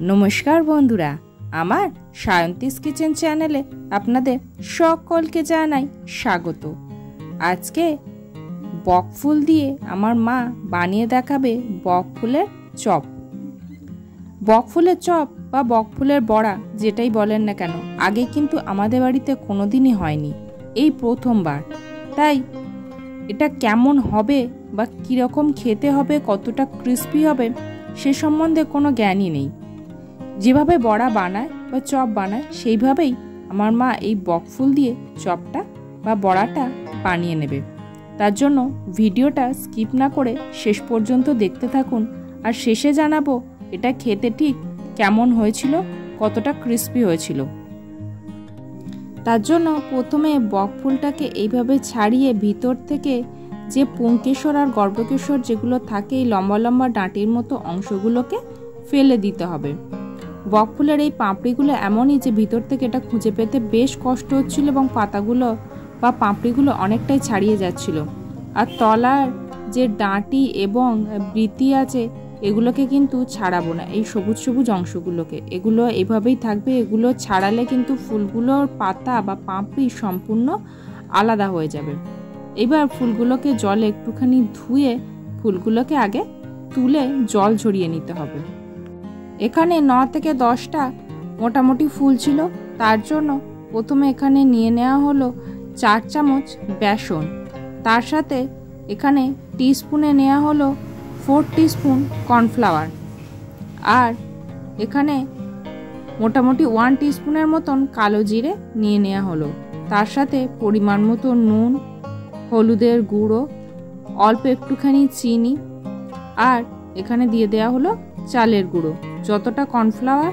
নমস্কার বন্ধুরা, আমার সায়ন্তিস কিচেন চ্যানেলে আপনাদের সকলকে জানাই স্বাগত। আজকে বকফুল দিয়ে আমার মা বানিয়ে দেখাবে বকফুলের চপ। বকফুলের চপ বা বকফুলের বড়া যেটাই বলেন না কেন, আগে কিন্তু আমাদের বাড়িতে কোনোদিনই হয়নি, এই প্রথমবার। তাই এটা কেমন হবে বা কীরকম খেতে হবে, কতটা ক্রিস্পি হবে সে সম্বন্ধে কোনো জ্ঞানই নেই। যেভাবে বড়া বানায় বা চপ বানায় সেইভাবেই আমার মা এই বকফুল দিয়ে চপটা বা বড়াটা বানিয়ে নেবে। তার জন্য ভিডিওটা স্কিপ না করে শেষ পর্যন্ত দেখতে থাকুন, আর শেষে জানাবো এটা খেতে ঠিক কেমন হয়েছিল, কতটা ক্রিস্পি হয়েছিল। তার জন্য প্রথমে বকফুলটাকে এইভাবে ছাড়িয়ে ভিতর থেকে যে পুংকেশর আর গর্ভকেশর যেগুলো থাকে, এই লম্বা লম্বা ডাঁটির মতো অংশগুলোকে ফেলে দিতে হবে। বকফুলের এই পাপড়িগুলো এমনই যে ভিতর থেকে এটা খুঁজে পেতে বেশ কষ্ট হচ্ছিল এবং পাতাগুলো বা পাপড়িগুলো অনেকটাই ছাড়িয়ে যাচ্ছিল। আর তলার যে ডাঁটি এবং বৃতি আছে এগুলোকে কিন্তু ছাড়াবো না, এই সবুজ সবুজ অংশগুলোকে, এগুলো এইভাবেই থাকবে। এগুলো ছাড়ালে কিন্তু ফুলগুলোর পাতা বা পাপড়ি সম্পূর্ণ আলাদা হয়ে যাবে। এবার ফুলগুলোকে জলে একটুখানি ধুয়ে ফুলগুলোকে আগে তুলে জল ঝরিয়ে নিতে হবে। এখানে 9 থেকে 10টা মোটামুটি ফুল ছিল। তার জন্য প্রথমে এখানে নিয়ে নেওয়া হলো 4 চামচ বেসন, তার সাথে এখানে টিস্পুনে নেওয়া হলো 4 টিস্পুন কর্নফ্লাওয়ার, আর এখানে মোটামুটি 1 টিস্পুনের মতন কালো জিরে নিয়ে নেওয়া হলো। তার সাথে পরিমাণ মতো নুন, হলুদের গুঁড়ো, অল্প একটুখানি চিনি, আর এখানে দিয়ে দেওয়া হলো চালের গুঁড়ো। যতটা কর্নফ্লাওয়ার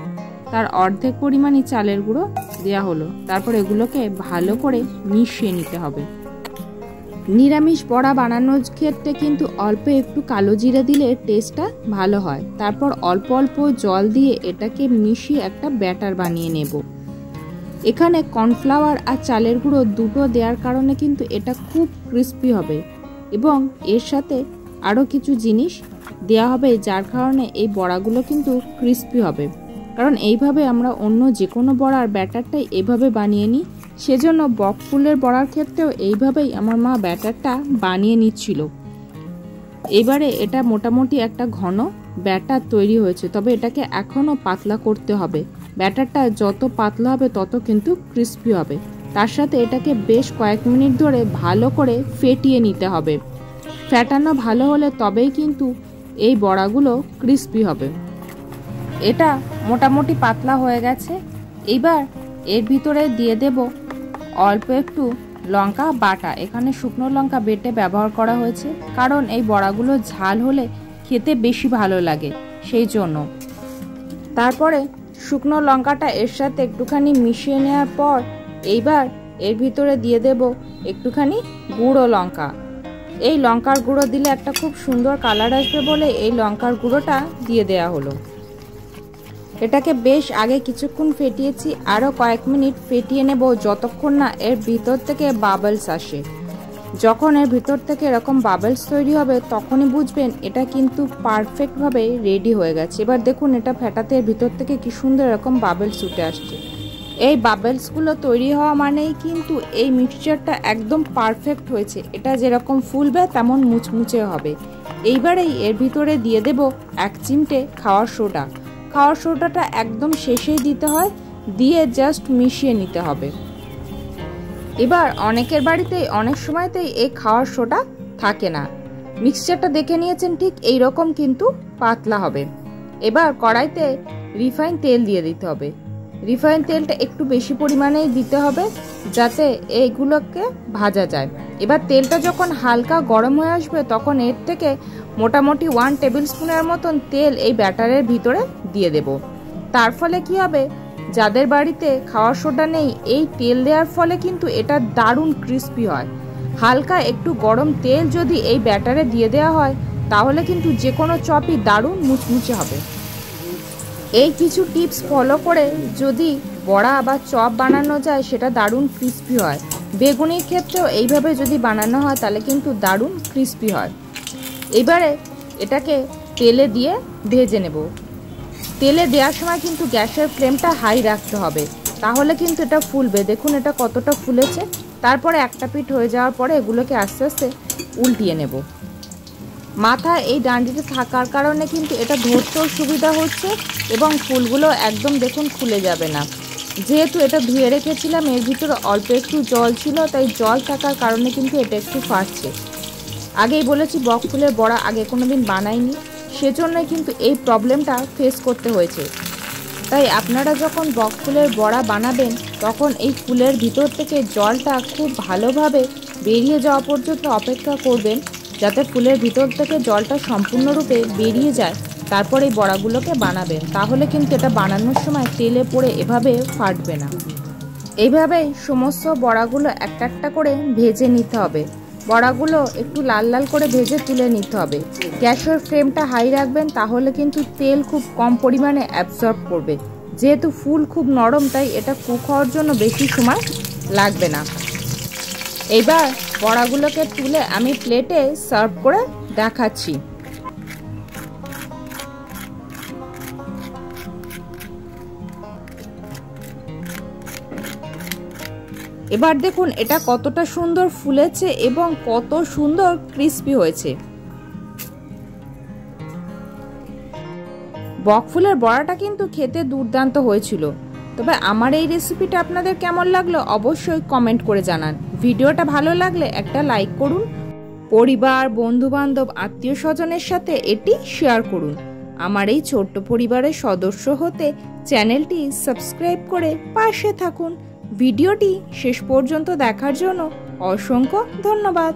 তার অর্ধেক পরিমাণই চালের গুঁড়ো দেওয়া হলো। তারপর এগুলোকে ভালো করে মিশিয়ে নিতে হবে। নিরামিষ বড়া বানানোর ক্ষেত্রে কিন্তু অল্প একটু কালো জিরে দিলে টেস্টটা ভালো হয়। তারপর অল্প অল্প জল দিয়ে এটাকে মিশিয়ে একটা ব্যাটার বানিয়ে নেব। এখানে কর্নফ্লাওয়ার আর চালের গুঁড়ো দুটো দেওয়ার কারণে কিন্তু এটা খুব ক্রিস্পি হবে, এবং এর সাথে আরও কিছু জিনিস দেওয়া হবে যার কারণে এই বড়াগুলো কিন্তু ক্রিস্পি হবে। কারণ এইভাবে আমরা অন্য যে কোনো বড়ার ব্যাটারটাই এইভাবে বানিয়ে নিই, সেজন্য বকফুলের বড়ার ক্ষেত্রেও এইভাবেই আমার মা ব্যাটারটা বানিয়ে নিচ্ছিল। এবারে এটা মোটামুটি একটা ঘন ব্যাটার তৈরি হয়েছে, তবে এটাকে এখনও পাতলা করতে হবে। ব্যাটারটা যত পাতলা হবে তত কিন্তু ক্রিস্পি হবে। তার সাথে এটাকে বেশ কয়েক মিনিট ধরে ভালো করে ফেটিয়ে নিতে হবে। ফেটানো ভালো হলে তবেই কিন্তু এই বড়াগুলো ক্রিস্পি হবে। এটা মোটামুটি পাতলা হয়ে গেছে। এবার এর ভিতরে দিয়ে দেব অল্প একটু লঙ্কা বাটা। এখানে শুকনো লঙ্কা বেটে ব্যবহার করা হয়েছে, কারণ এই বড়াগুলো ঝাল হলে খেতে বেশি ভালো লাগে, সেই জন্য। তারপরে শুকনো লঙ্কাটা এর সাথে একটুখানি মিশিয়ে নেওয়ার পর এইবার এর ভিতরে দিয়ে দেব একটুখানি গুঁড়ো লঙ্কা। এই লঙ্কার গুঁড়ো দিলে একটা খুব সুন্দর কালার আসবে বলে এই লঙ্কার গুঁড়োটা দিয়ে দেয়া হলো। এটাকে বেশ আগে কিছুক্ষণ ফেটিয়েছি, আরও কয়েক মিনিট ফেটিয়ে নেব যতক্ষণ না এর ভিতর থেকে বাবলস আসে। যখন এর ভিতর থেকে এরকম বাবলস তৈরি হবে তখনই বুঝবেন এটা কিন্তু পারফেক্টভাবে রেডি হয়ে গেছে। এবার দেখুন এটা ফেটাতে এর ভিতর থেকে কি সুন্দর এরকম বাবলস উঠে আসছে। এই বাবলসগুলো তৈরি হওয়া মানেই কিন্তু এই মিক্সচারটা একদম পারফেক্ট হয়েছে। এটা যেরকম ফুলবে তেমন মুচমুচে হবে। এইবারেই এর ভিতরে দিয়ে দেব 1 চিমটে খাওয়ার সোডা। খাওয়ার সোডাটা একদম শেষেই দিতে হয়, দিয়ে জাস্ট মিশিয়ে নিতে হবে। এবার অনেকের বাড়িতেই অনেক সময়তেই এই খাওয়ার সোডা থাকে না। মিক্সচারটা দেখে নিয়েছেন, ঠিক এই রকম কিন্তু পাতলা হবে। এবার কড়াইতে রিফাইন তেল দিয়ে দিতে হবে। রিফাইন তেলটা একটু বেশি পরিমাণেই দিতে হবে যাতে এইগুলোকে ভাজা যায়। এবার তেলটা যখন হালকা গরম হয়ে আসবে তখন এর থেকে মোটামুটি 1 টেবিল স্পুনের মতন তেল এই ব্যাটারের ভিতরে দিয়ে দেব। তার ফলে কি হবে, যাদের বাড়িতে খাওয়ার সোডা নেই, এই তেল দেওয়ার ফলে কিন্তু এটা দারুণ ক্রিস্পি হয়। হালকা একটু গরম তেল যদি এই ব্যাটারে দিয়ে দেওয়া হয় তাহলে কিন্তু যে কোনো চপই দারুণ মুচমুচে হবে। এই কিছু টিপস ফলো করে যদি বড়া বা চপ বানানো যায় সেটা দারুণ ক্রিস্পি হয়। বেগুনির ক্ষেত্রেও এইভাবে যদি বানানো হয় তাহলে কিন্তু দারুণ ক্রিস্পি হয়। এবারে এটাকে তেলে দিয়ে ভেজে নেব। তেলে দেওয়ার সময় কিন্তু গ্যাসের ফ্লেমটা হাই রাখতে হবে, তাহলে কিন্তু এটা ফুলবে। দেখুন এটা কতটা ফুলেছে। তারপরে একটা পিঠ হয়ে যাওয়ার পরে এগুলোকে আস্তে আস্তে উল্টিয়ে নেব। মাথায় এই ডান্ডিটা থাকার কারণে কিন্তু এটা ধরতেও সুবিধা হচ্ছে এবং ফুলগুলো একদম দেখুন খুলে যাবে না। যেহেতু এটা ধুয়ে রেখেছিলাম, এর ভিতরে অল্প একটু জল ছিল, তাই জল থাকার কারণে কিন্তু এটা একটু ফাটছে। আগেই বলেছি বক ফুলের বড়া আগে কোনো দিন বানাইনি, সেজন্যই কিন্তু এই প্রবলেমটা ফেস করতে হয়েছে। তাই আপনারা যখন বক ফুলের বড়া বানাবেন তখন এই ফুলের ভিতর থেকে জলটা খুব ভালোভাবে বেরিয়ে যাওয়া পর্যন্ত অপেক্ষা করবেন, যাতে ফুলের ভিতর থেকে জলটা সম্পূর্ণরূপে বেরিয়ে যায়। তারপর এই বড়াগুলোকে বানাবেন, তাহলে কিন্তু এটা বানানোর সময় তেলে পড়ে এভাবে ফাটবে না। এইভাবেই সমস্ত বড়াগুলো একটা একটা করে ভেজে নিতে হবে। বড়াগুলো একটু লাল লাল করে ভেজে তুলে নিতে হবে। গ্যাসের ফ্লেমটা হাই রাখবেন, তাহলে কিন্তু তেল খুব কম পরিমাণে অ্যাবজর্ব করবে। যেহেতু ফুল খুব নরম, তাই এটা কুক হওয়ার জন্য বেশি সময় লাগবে না। এবার বড়াগুলোকে তুলে আমি প্লেটে সার্ভ করে দেখাচ্ছি। এবার দেখুন এটা কতটা সুন্দর ফুলেছে এবং কত সুন্দর ক্রিস্পি হয়েছে। বক ফুলের বড়াটা কিন্তু খেতে দুর্দান্ত হয়েছিল। তবে আমার এই রেসিপিটা আপনাদের কেমন লাগলো অবশ্যই কমেন্ট করে জানান। ভিডিওটা ভালো লাগলে একটা লাইক করুন, পরিবার, বন্ধুবান্ধব, আত্মীয় স্বজনের সাথে এটি শেয়ার করুন। আমার এই ছোট্ট পরিবারের সদস্য হতে চ্যানেলটি সাবস্ক্রাইব করে পাশে থাকুন। ভিডিওটি শেষ পর্যন্ত দেখার জন্য অসংখ্য ধন্যবাদ।